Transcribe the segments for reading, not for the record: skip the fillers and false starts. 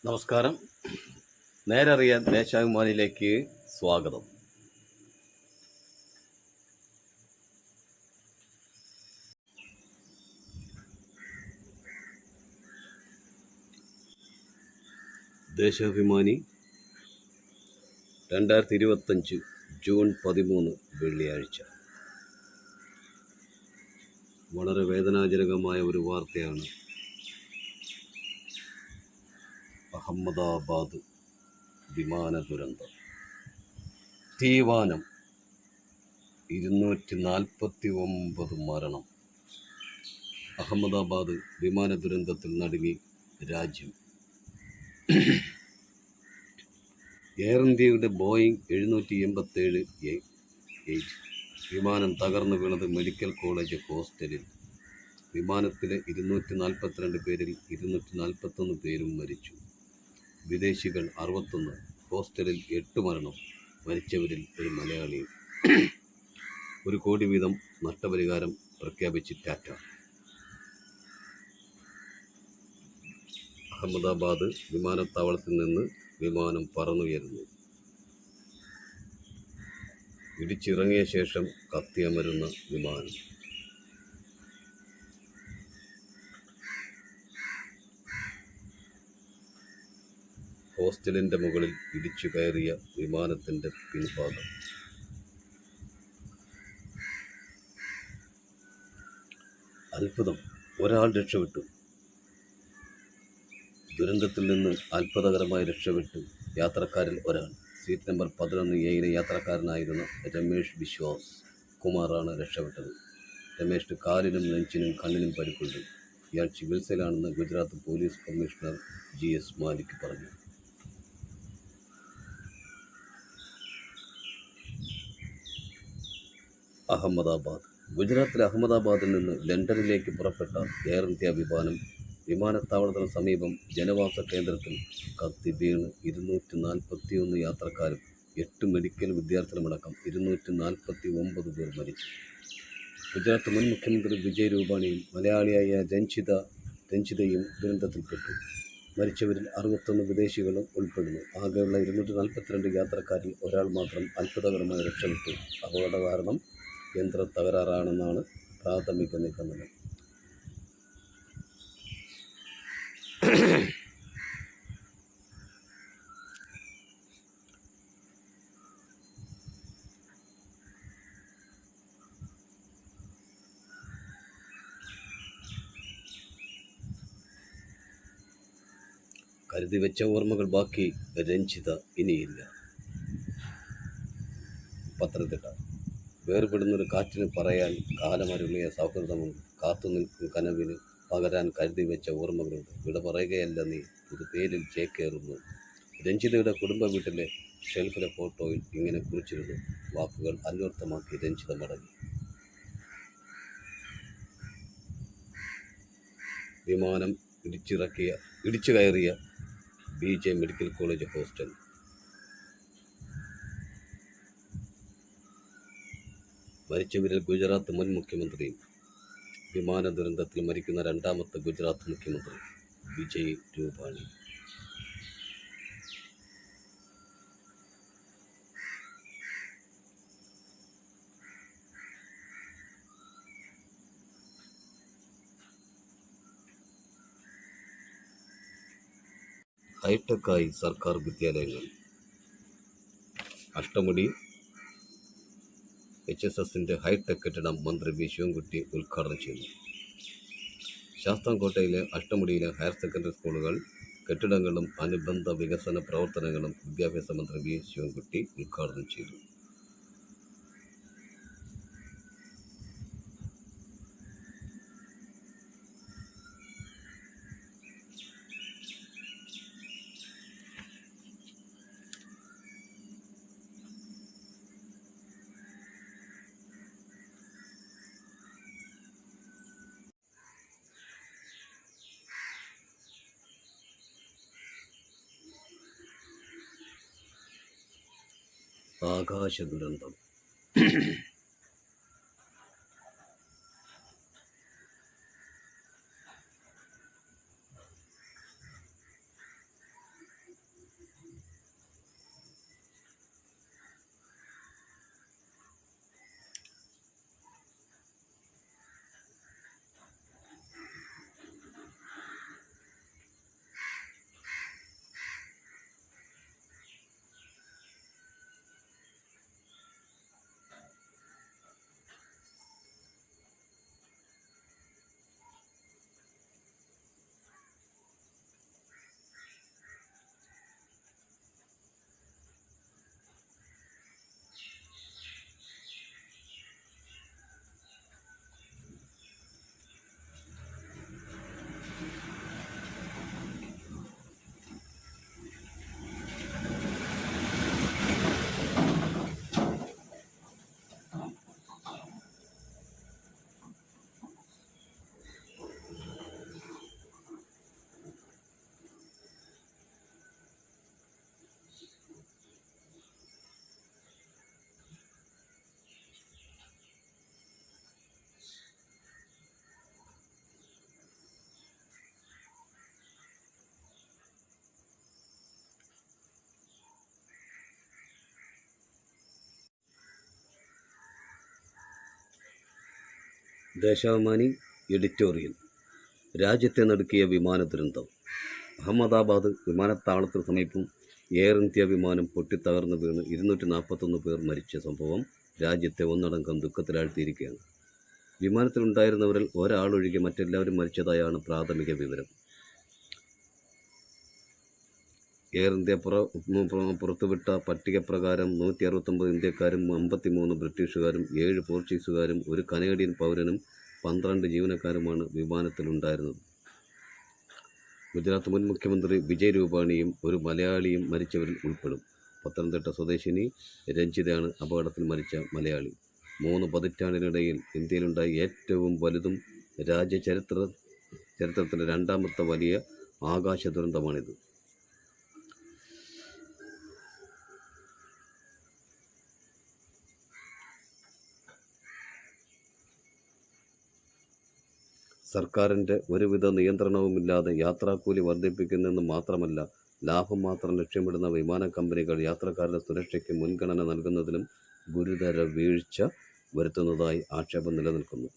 നമസ്കാരം. നേരറിയാൻ ദേശാഭിമാനിയിലേക്ക് സ്വാഗതം. ദേശാഭിമാനി 2025 ജൂൺ 13 വെള്ളിയാഴ്ച. വളരെ വേദനാജനകമായ ഒരു വാർത്തയാണ്. അഹമ്മദാബാദ് വിമാന ദുരന്തം. തീവാനം, 249 മരണം. അഹമ്മദാബാദ് വിമാന ദുരന്തത്തിൽ നടുങ്ങി രാജ്യം. എയർ ഇന്ത്യയുടെ ബോയിങ് 787-8 വിമാനം തകർന്നു വീണത് മെഡിക്കൽ കോളേജ് ഹോസ്റ്റലിൽ. വിമാനത്തിലെ 242 പേരിൽ 241 പേരും മരിച്ചു. വിദേശികൾ 61, ഹോസ്റ്റലിൽ 8 മരണം. മരിച്ചവരിൽ ഒരു മലയാളിയും. 1 കോടി വീതം നഷ്ടപരിഹാരം പ്രഖ്യാപിച്ച് ടാറ്റ. അഹമ്മദാബാദ് വിമാനത്താവളത്തിൽ നിന്ന് വിമാനം പറന്നുയരുന്നു. ഇടിച്ചിറങ്ങിയ ശേഷം കത്തിയമരുന്ന വിമാനം. ഹോസ്റ്റലിൻ്റെ മുകളിൽ ഇടിച്ചു കയറിയ വിമാനത്തിൻ്റെ പിൻഭാഗം. അത്ഭുതം, ഒരാൾ രക്ഷപ്പെട്ടു. ദുരന്തത്തിൽ നിന്ന് അത്ഭുതകരമായി രക്ഷപ്പെട്ടു യാത്രക്കാരിൽ ഒരാൾ. സീറ്റ് നമ്പർ 11A യാത്രക്കാരനായിരുന്ന രമേഷ് ബിശ്വാസ് കുമാറാണ് രക്ഷപ്പെട്ടത്. രമേഷിന് കാലിനും നെഞ്ചിനും കണ്ണിനും പരിക്കുണ്ട്. ഇയാൾ ചികിത്സയിലാണെന്ന് Gujarat police commissioner GS Malik പറഞ്ഞു. അഹമ്മദാബാദ്. ഗുജറാത്തിലെ അഹമ്മദാബാദിൽ നിന്ന് ലണ്ടനിലേക്ക് പുറപ്പെട്ട എയർ ഇന്ത്യ വിമാനം വിമാനത്താവളത്തിന് സമീപം ജനവാസ കേന്ദ്രത്തിൽ കത്തി വീണ് 241 യാത്രക്കാരും 8 മെഡിക്കൽ വിദ്യാർത്ഥികളുമടക്കം 249 പേർ മരിച്ചു. ഗുജറാത്ത് മുൻ മുഖ്യമന്ത്രി വിജയ് രൂപാണിയും മലയാളിയായ രഞ്ജിതയും ദുരന്തത്തിൽപ്പെട്ടു. മരിച്ചവരിൽ 61 വിദേശികളും ഉൾപ്പെടുന്നു. ആകെയുള്ള 242 യാത്രക്കാരിൽ ഒരാൾ മാത്രം അത്ഭുതകരമായി രക്ഷപ്പെട്ടു. അപകട കാരണം യന്ത്ര തകരാറാണെന്നാണ് പ്രാഥമിക നിഗമനം. കരുതി വെച്ച ഓർമ്മകൾ ബാക്കി രഞ്ജിത ഇനിയില്ല. പത്തനംതിട്ട. വേർപെടുന്നൊരു കാറ്റിന് പറയാൻ കാലമരുളിയ സൗഹൃദമുണ്ട്. കാത്തുനിൽക്കും കനവിന് പകരാൻ കരുതി വെച്ച ഓർമ്മകളുണ്ട്. വിട പറയുകയല്ല നീ, പുതുപേരിൽ ചേക്കേറുന്നു. രഞ്ജിതയുടെ കുടുംബ വീട്ടിലെ ഷെൽഫിലെ ഫോട്ടോയിൽ ഇങ്ങനെ കുറിച്ചിരുന്നു. വാക്കുകൾ അന്വർത്ഥമാക്കി രഞ്ജിത മടങ്ങി. വിമാനം ഇടിച്ചു കയറിയ BJ മെഡിക്കൽ കോളേജ് ഹോസ്റ്റൽ. മരിച്ചവരിൽ ഗുജറാത്ത് മുൻ മുഖ്യമന്ത്രിയും വിമാന ദുരന്തത്തിൽ മരിക്കുന്ന 2ാമത്തെ ഗുജറാത്ത് മുഖ്യമന്ത്രി വിജയ് രൂപാണി. ഹൈടെക്കായി സർക്കാർ വിദ്യാലയങ്ങൾ. അഷ്ടമുടി HSSന്റെ ഹൈടെക് കെട്ടിടം മന്ത്രി V ശിവൻകുട്ടി ഉദ്ഘാടനം ചെയ്തു. ശാസ്താംകോട്ടയിലെ അഷ്ടമുടിയിലെ ഹയർ സെക്കൻഡറി സ്കൂളുകൾ കെട്ടിടങ്ങളും അനുബന്ധ വികസന പ്രവർത്തനങ്ങളും വിദ്യാഭ്യാസ മന്ത്രി V ശിവൻകുട്ടി ഉദ്ഘാടനം ചെയ്തു. ആകാശ ദുരന്തം. ദേശാഭിമാനി എഡിറ്റോറിയൽ. രാജ്യത്തെ നടുക്കിയ വിമാന ദുരന്തം. അഹമ്മദാബാദ് വിമാനത്താവളത്തിന് സമീപം എയർ ഇന്ത്യ വിമാനം പൊട്ടിത്തകർന്നു വീണ് 241 പേർ മരിച്ച സംഭവം രാജ്യത്തെ ഒന്നടങ്കം ദുഃഖത്തിലാഴ്ത്തിയിരിക്കുകയാണ്. വിമാനത്തിലുണ്ടായിരുന്നവരിൽ ഒരാളൊഴികെ മറ്റെല്ലാവരും മരിച്ചതായാണ് പ്രാഥമിക വിവരം. എയർ ഇന്ത്യ പുറത്തുവിട്ട പട്ടിക പ്രകാരം 169 ഇന്ത്യക്കാരും 53 ബ്രിട്ടീഷുകാരും 7 പോർച്ചുഗീസുകാരും 1 കനേഡിയൻ പൗരനും 12 ജീവനക്കാരുമാണ് വിമാനത്തിലുണ്ടായിരുന്നത്. ഗുജറാത്ത് മുൻ മുഖ്യമന്ത്രി വിജയ് രൂപാണിയും 1 മലയാളിയും മരിച്ചവരിൽ ഉൾപ്പെടും. പത്തനംതിട്ട സ്വദേശിനി രഞ്ജിതയാണ് അപകടത്തിൽ മരിച്ച മലയാളി. 3 പതിറ്റാണ്ടിനിടയിൽ ഇന്ത്യയിലുണ്ടായ ഏറ്റവും വലുതും ചരിത്രത്തിലെ രണ്ടാമത്തെ വലിയ ആകാശ ദുരന്തമാണിത്. സർക്കാരിൻ്റെ ഒരുവിധ നിയന്ത്രണവുമില്ലാതെ യാത്രാക്കൂലി വർദ്ധിപ്പിക്കുന്നെന്ന് മാത്രമല്ല, ലാഭം മാത്രം ലക്ഷ്യമിടുന്ന വിമാന കമ്പനികൾ യാത്രക്കാരുടെ സുരക്ഷയ്ക്ക് മുൻഗണന നൽകുന്നതിലും ഗുരുതര വീഴ്ച വരുത്തുന്നതായി ആക്ഷേപം നിലനിൽക്കുന്നു.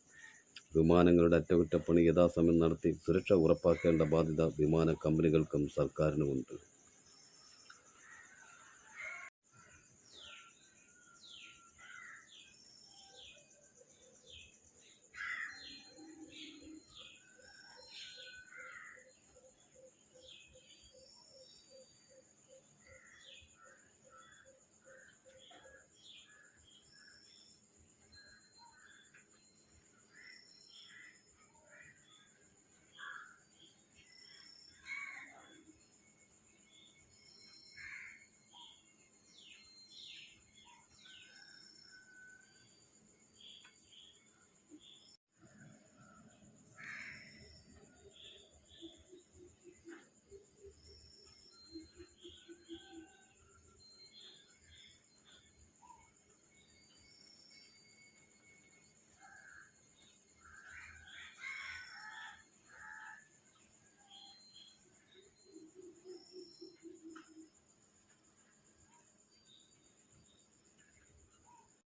വിമാനങ്ങളുടെ അറ്റകുറ്റപ്പണി യഥാസമയം നടത്തി സുരക്ഷ ഉറപ്പാക്കേണ്ട ബാധ്യത വിമാന കമ്പനികൾക്കും സർക്കാരിനുമുണ്ട്.